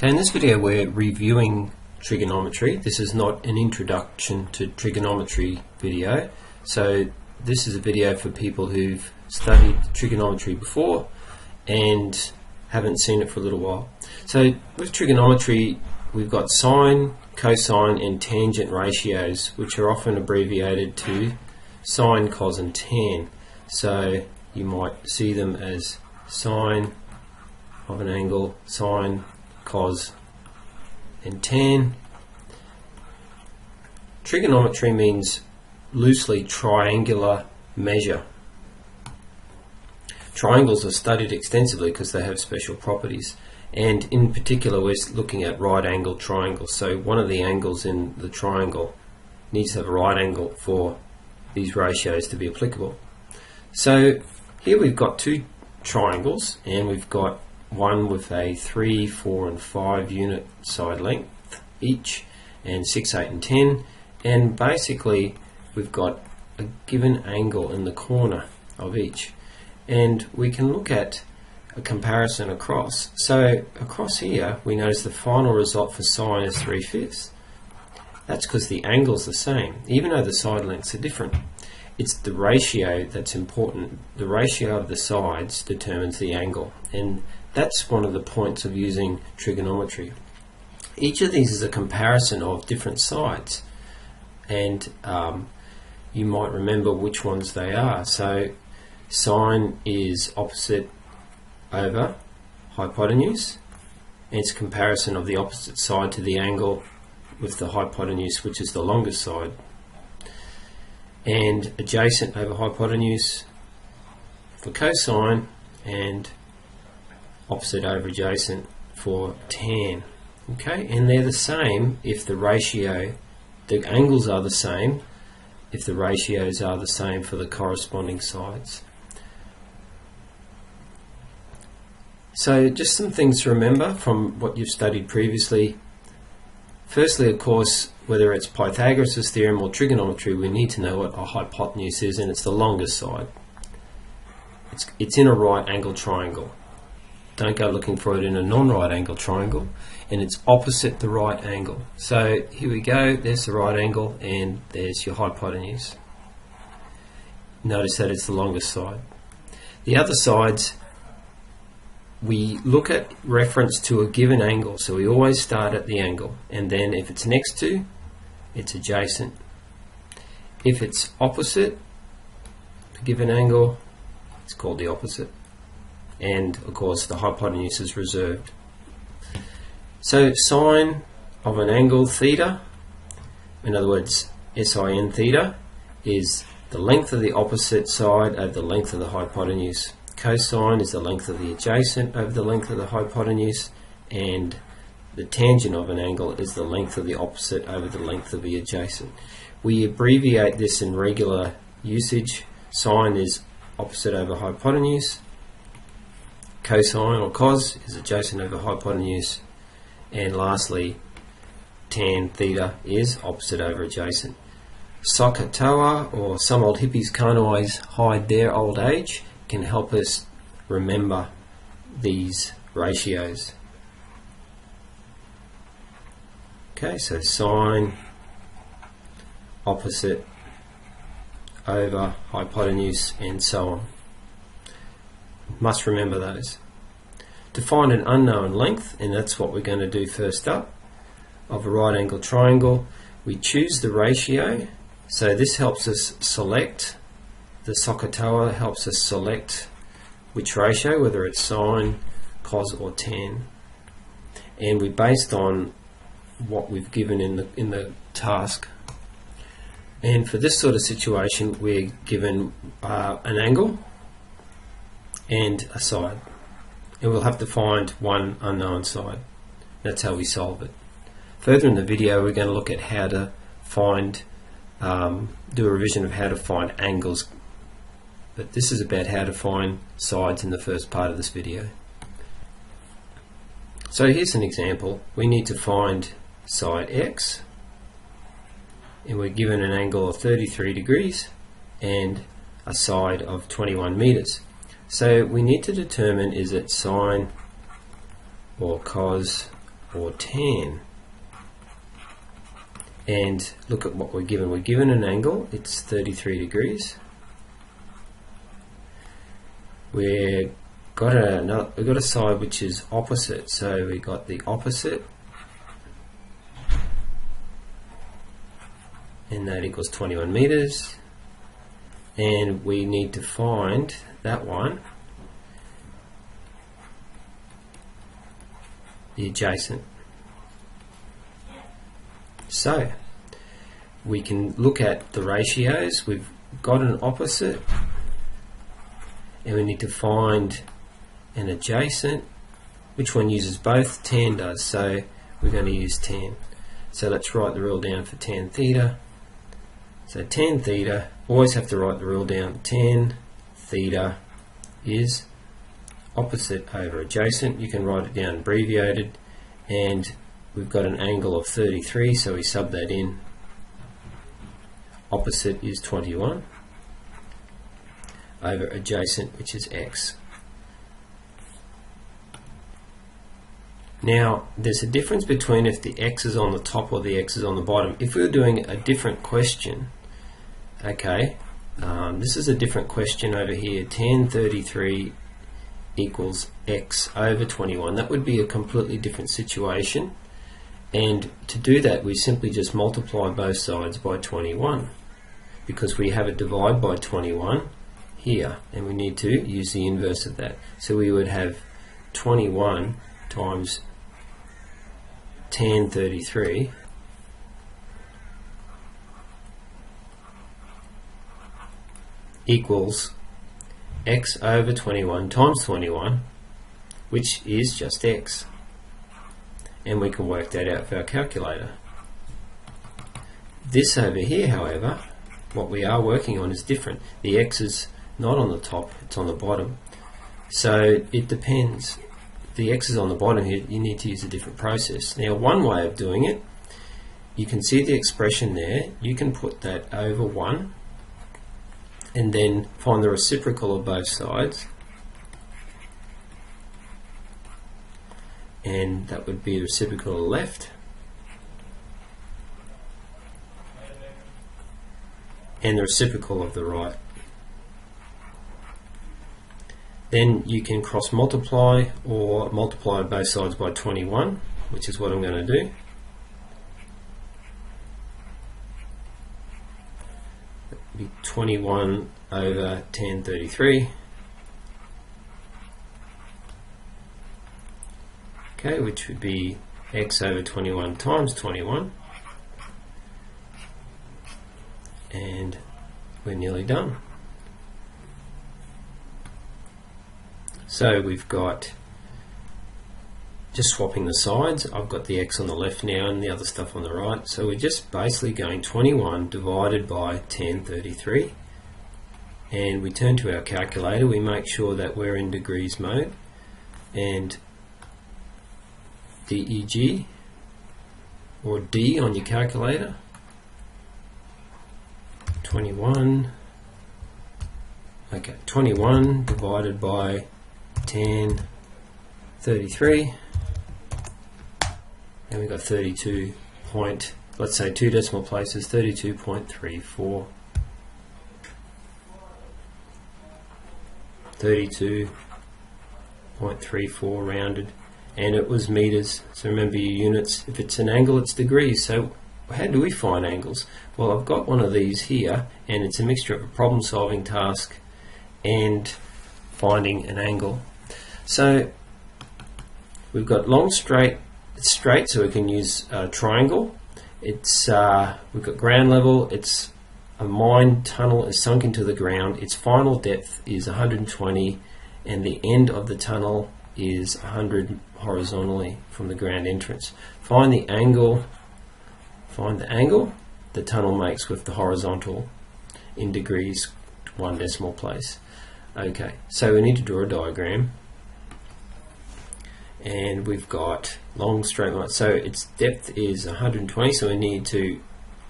Okay, in this video we're reviewing trigonometry. This is not an introduction to trigonometry video. So this is a video for people who've studied trigonometry before and haven't seen it for a little while. So with trigonometry we've got sine, cosine and tangent ratios, which are often abbreviated to sine, cos and tan. So you might see them as sine of an angle, sine, cos and tan. Trigonometry means loosely triangular measure. Triangles are studied extensively because they have special properties, and in particular we're looking at right angled triangles. So one of the angles in the triangle needs to have a right angle for these ratios to be applicable. So here we've got two triangles, and we've got one with a 3, 4 and 5 unit side length each, and 6, 8 and 10, and basically we've got a given angle in the corner of each, and we can look at a comparison across. So across here we notice the final result for sine is 3/5. That's because the angle's the same, even though the side lengths are different. It's the ratio that's important. The ratio of the sides determines the angle, and that's one of the points of using trigonometry. Each of these is a comparison of different sides, and you might remember which ones they are. So sine is opposite over hypotenuse, and it's a comparison of the opposite side to the angle with the hypotenuse, which is the longest side. And adjacent over hypotenuse for cosine, and opposite over adjacent for tan. Okay, and they're the same if the ratio, the angles are the same if the ratios are the same for the corresponding sides. So just some things to remember from what you've studied previously. Firstly, of course, whether it's Pythagoras' theorem or trigonometry, we need to know what a hypotenuse is, and it's the longest side. It's in a right angle triangle. Don't go looking for it in a non-right angle triangle, and it's opposite the right angle. So here we go, there's the right angle and there's your hypotenuse. Notice that it's the longest side. The other sides, we look at reference to a given angle, so we always start at the angle, and then if it's next to, it's adjacent. If it's opposite the given angle, it's called the opposite, and of course the hypotenuse is reserved. So sine of an angle theta, in other words sin theta, is the length of the opposite side over the length of the hypotenuse. Cosine is the length of the adjacent over the length of the hypotenuse, and the tangent of an angle is the length of the opposite over the length of the adjacent. We abbreviate this in regular usage. Sine is opposite over hypotenuse, cosine or cos is adjacent over hypotenuse, and lastly tan theta is opposite over adjacent. SOHCAHTOA, or some old hippies can't always hide their old age, can help us remember these ratios. Okay, so sine opposite over hypotenuse and so on. Must remember those. To find an unknown length, and that's what we're going to do first up, of a right angle triangle, we choose the ratio. So this helps us select, the SOHCAHTOA helps us select which ratio, whether it's sine, cos or tan, and we're based on what we've given in the task. And for this sort of situation we're given an angle and a side, and we'll have to find one unknown side. That's how we solve it. Further in the video we're going to look at how to find, do a revision of how to find angles, but this is about how to find sides in the first part of this video. So here's an example. We need to find side x, and we're given an angle of 33 degrees and a side of 21 meters. So we need to determine, is it sine or cos or tan. And look at what we're given. We're given an angle, it's 33 degrees. We've got a side which is opposite, so we got the opposite, and that equals 21 meters. And we need to find that one, the adjacent. So we can look at the ratios. We've got an opposite, and we need to find an adjacent. Which one uses both? Tan does, so we're going to use tan. So let's write the rule down for tan theta. So tan theta, always have to write the rule down. Tan theta is opposite over adjacent. You can write it down abbreviated, and we've got an angle of 33, so we sub that in. Opposite is 21 over adjacent, which is x. Now, there's a difference between if the x is on the top or the x is on the bottom. If we were doing a different question, okay, this is a different question over here. Tan 33 equals x over 21. That would be a completely different situation. And to do that, we simply just multiply both sides by 21, because we have a divide by 21 here, and we need to use the inverse of that. So we would have 21 times tan 33 equals x over 21 times 21, which is just x. And we can work that out for our calculator. This over here, however, what we are working on is different. The x is not on the top, it's on the bottom. So it depends. The x is on the bottom here, you need to use a different process. Now, one way of doing it, you can see the expression there. You can put that over 1 and then find the reciprocal of both sides. And that would be the reciprocal of the left. And the reciprocal of the right. Then you can cross multiply or multiply both sides by 21, which is what I'm going to do. That would be 21 over tan 33. Okay, which would be x over 21 times 21. And we're nearly done. So we've got, just swapping the sides, I've got the x on the left now and the other stuff on the right. So we're just basically going 21 divided by tan 33. And we turn to our calculator, we make sure that we're in degrees mode, and DEG or D on your calculator, 21, okay, 21 divided by tan 33, and we've got 32 point, let's say 2 decimal places, 32.34. 32.34 rounded, and it was meters. So remember your units. If it's an angle, it's degrees. So how do we find angles? Well, I've got one of these here, and it's a mixture of a problem solving task and finding an angle. So we've got long straight, it's straight, so we can use a triangle. It's we've got ground level, it's a mine tunnel is sunk into the ground, its final depth is 120, and the end of the tunnel is 100 horizontally from the ground entrance. Find the angle the tunnel makes with the horizontal in degrees, 1 decimal place. Okay, so we need to draw a diagram, and we've got long straight line, so its depth is 120, so we need to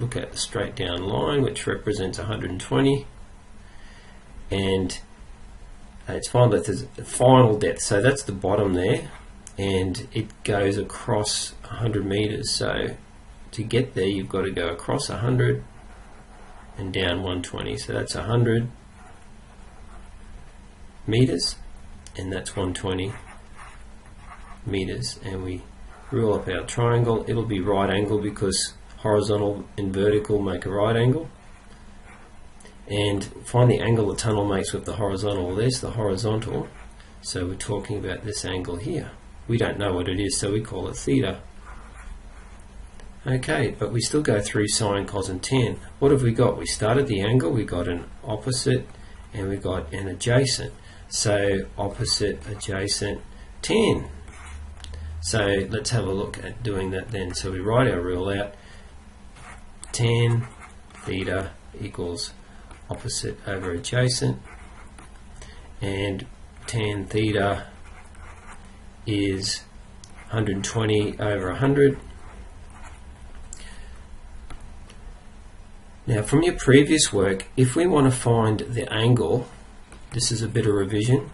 look at the straight down line which represents 120, and its final depth is so that's the bottom there, and it goes across 100 meters. So to get there, you've got to go across 100 and down 120. So that's 100 meters, and that's 120 meters. And we rule up our triangle. It'll be right angle because horizontal and vertical make a right angle. And find the angle the tunnel makes with the horizontal. Well, there's the horizontal, so we're talking about this angle here. We don't know what it is, so we call it theta. Okay, but we still go through sine, cos and tan. What have we got? We started the angle, we got an opposite, and we got an adjacent. So opposite, adjacent, tan. So let's have a look at doing that then. So we write our rule out. Tan theta equals opposite over adjacent, and tan theta is 120 over 100. Now from your previous work, if we want to find the angle, this is a bit of revision.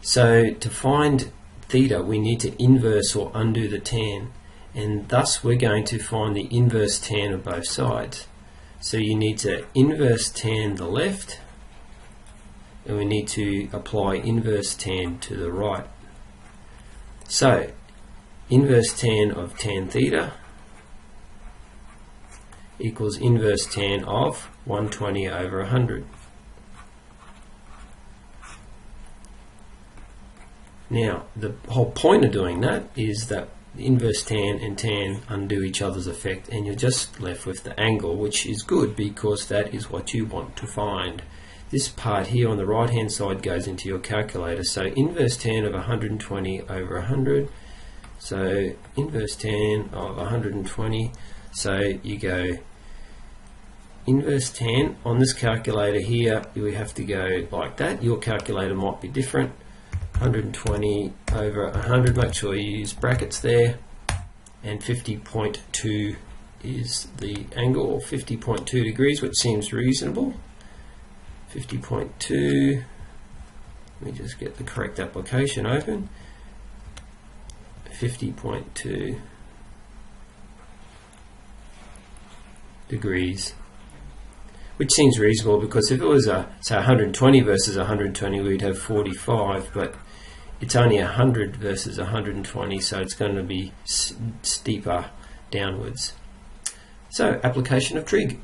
So to find theta, we need to inverse or undo the tan, and thus we're going to find the inverse tan of both sides. So you need to inverse tan the left, and we need to apply inverse tan to the right. So inverse tan of tan theta equals inverse tan of 120 over 100. Now the whole point of doing that is that the inverse tan and tan undo each other's effect, and you're just left with the angle, which is good because that is what you want to find. This part here on the right hand side goes into your calculator. So inverse tan of 120 over 100. So inverse tan of 120. So you go inverse tan on this calculator here. We have to go like that. Your calculator might be different. 120 over 100, make sure you use brackets there, and 50.2 is the angle, or 50.2 degrees, which seems reasonable. 50.2, let me just get the correct application open. 50.2 degrees, which seems reasonable because if it was say 120 versus 120, we'd have 45, but it's only 100 versus 120, so it's going to be steeper downwards. So application of trig.